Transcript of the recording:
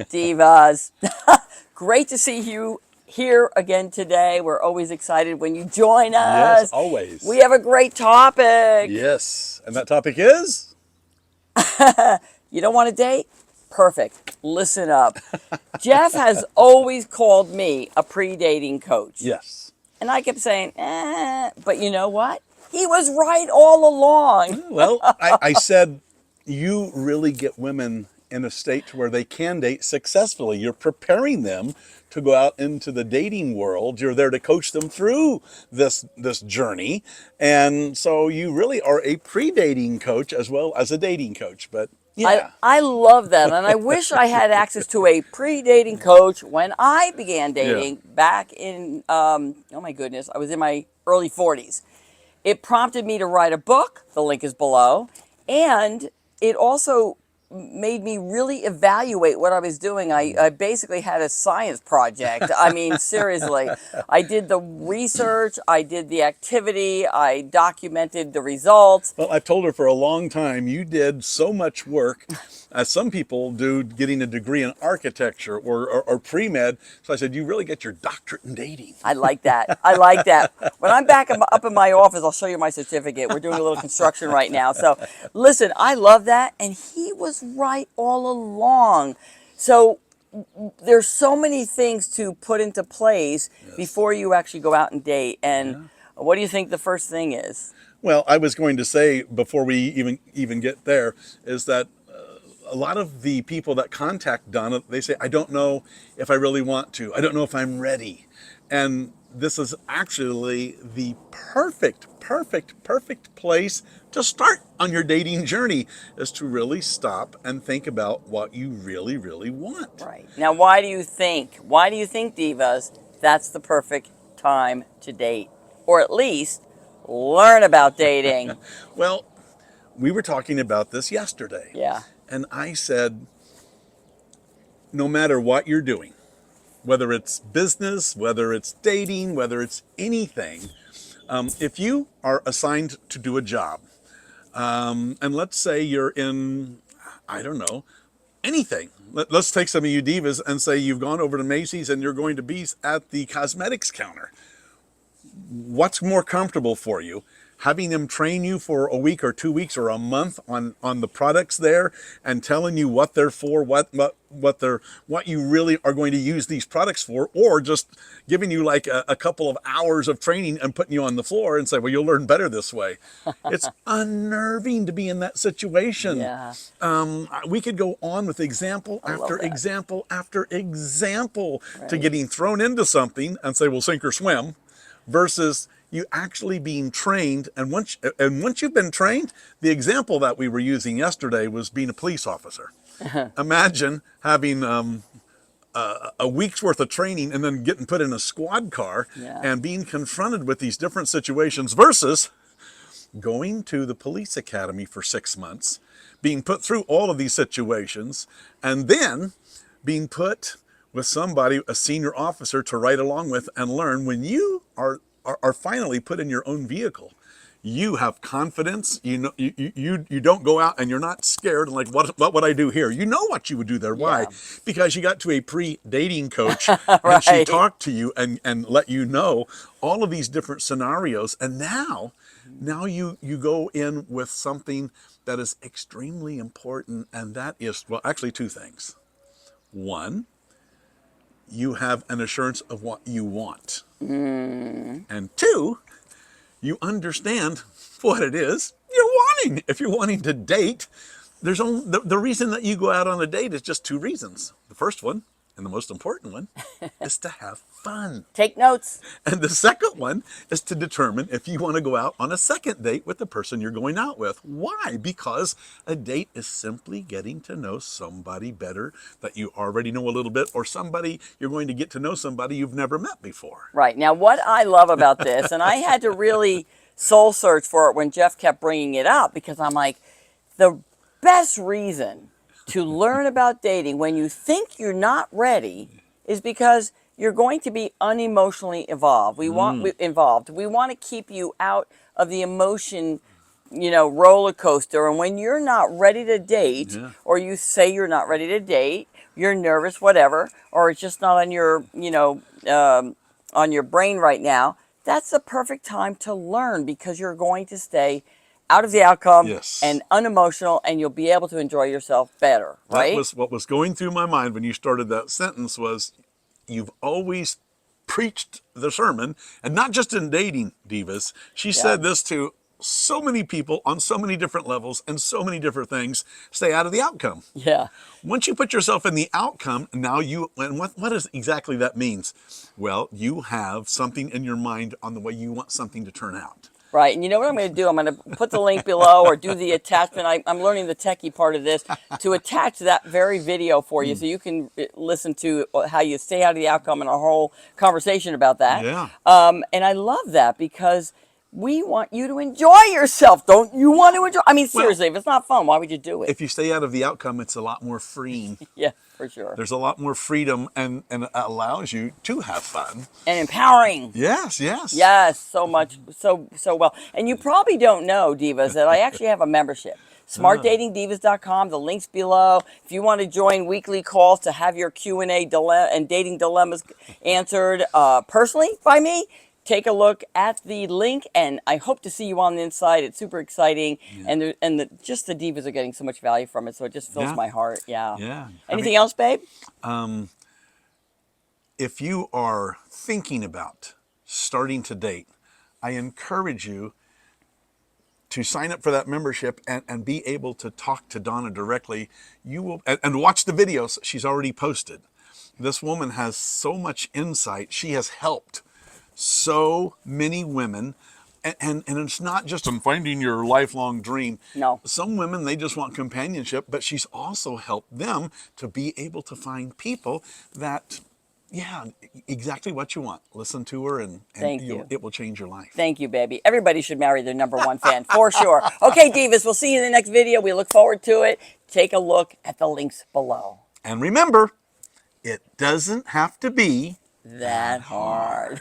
Divas. Great to see you here again today. We're always excited when you join Yes, us. We always. have a great topic. Yes. And that topic is? You don't want to date? Perfect. Listen up. Jeff has always called me a pre-dating coach. Yes. And I kept saying, but you know what? He was right all along. Well, I said you really get women in a state to where they can date successfully. You're preparing them to go out into the dating world. You're there to coach them through this journey. And so you really are a pre-dating coach as well as a dating coach. But I, yeah. I love that. And I wish I had access to a pre-dating coach when I began Yeah. dating back in, oh my goodness, I was in my early 40s. It prompted me to write a book. The link is below. And it also made me really evaluate what I was doing. I basically had a science project. I mean, seriously. I did the research, I did the activity, I documented the results. Well, I've told her for a long time, you did so much work, as some people do getting a degree in architecture or pre-med. So I said, you really get your doctorate in dating. I like that. I like that. When I'm back up in my office, I'll show you my certificate. We're doing a little construction right now. So listen, I love that. And he was right all along. So there's so many things to put into place before you actually go out and date. And Yeah. what do you think the first thing is? Well, I was going to say before we even get there is that a lot of the people that contact DonnA, they say, I don't know if I really want to. I don't know if I'm ready. And this is actually the perfect place to start on your dating journey, is to really stop and think about what you really want. Right. Now, why do you think, divas, that's the perfect time to date? Or at least learn about dating. Well, we were talking about this yesterday, Yeah. and I said, no matter what you're doing, whether it's business, whether it's dating, whether it's anything, if you are assigned to do a job, and let's say you're in, I don't know, anything. Let's take some of you divas and say you've gone over to Macy's and you're going to be at the cosmetics counter. What's more comfortable for you? Having them train you for a week or 2 weeks or a month on the products there and telling you what they're for, what you really are going to use these products for, or just giving you like a couple of hours of training and putting you on the floor and say, well, you'll learn better this way. It's unnerving to be in that situation. Yeah. We could go on with example I love after that. example after example to Right. getting thrown into something and say, well, sink or swim, versus you actually being trained. And once you've been trained, the example that we were using yesterday was being a police officer. Imagine having a week's worth of training and then getting put in a squad car Yeah. and being confronted with these different situations versus going to the police academy for 6 months, being put through all of these situations, and then being put with somebody, a senior officer, to ride along with and learn. When you are finally put in your own vehicle, you have confidence. You know, you don't go out and you're not scared and like, what would I do here? You know what you would do there. Why? Yeah. Because you got to a pre-dating coach and she Right. talked to you and let you know all of these different scenarios. And now you go in with something that is extremely important, and that is, well, actually two things. One, you have an assurance of what you want. And two, you understand what it is you're wanting. If you're wanting to date, there's only the reason that you go out on a date is just two reasons. The first one, and the most important one, is to have fun. Take notes. And the second one is to determine if you want to go out on a second date with the person you're going out with. Why? Because a date is simply getting to know somebody better that you already know a little bit, or somebody you're going to get to know somebody you've never met before. Right. Now, what I love about this, and I had to really soul search for it when Jeff kept bringing it up, because I'm like, the best reason to learn about dating when you think you're not ready is because you're going to be unemotionally involved. We want to keep you out of the emotion roller coaster. And when you're not ready to date, Yeah. or you say you're not ready to date, you're nervous, whatever, or it's just not on your, on your brain right now, that's the perfect time to learn, because you're going to stay out of the outcome Yes. and unemotional, and you'll be able to enjoy yourself better, That right? was what was going through my mind when you started that sentence was, you've always preached the sermon, and not just in dating, divas. She Yeah. said this to so many people on so many different levels and so many different things. Stay out of the outcome. Yeah. Once you put yourself in the outcome, now and what does exactly that means? Well, you have something in your mind on the way you want something to turn out. Right, and you know what I'm going to do? I'm going to put the link below, or do the attachment. I'm learning the techie part of this to attach that very video for you, so you can listen to how you stay out of the outcome and a whole conversation about that. Yeah. And I love that, because we want you to enjoy yourself. Don't you want to enjoy? I mean, Well, seriously, if it's not fun, why would you do it? if you stay out of the outcome, it's a lot more freeing. Yeah, for sure. There's a lot more freedom, and it allows you to have fun. And empowering. Yes, yes. Yes, so much, so well. And you probably don't know, divas, that I actually have a membership. SmartDatingDivas.com. The link's below. If you want to join weekly calls to have your Q&A and dating dilemmas answered personally by me, take a look at the link, and I hope to see you on the inside. It's super exciting, and just the divas are getting so much value from it, so it just fills Yeah. my heart. Yeah. Yeah. Anything else, babe? If you are thinking about starting to date, I encourage you to sign up for that membership and be able to talk to DonnA directly. You will, and watch the videos she's already posted. This woman has so much insight. She has helped so many women. And it's not just on finding your lifelong dream. No. Some women, they just want companionship, but she's also helped them to be able to find people that, yeah, exactly what you want. Listen to her, and Thank you. it will change your life. Thank you, baby. Everybody should marry their number one fan, for sure. Okay, divas, we'll see you in the next video. We look forward to it. Take a look at the links below. And remember, it doesn't have to be That hard.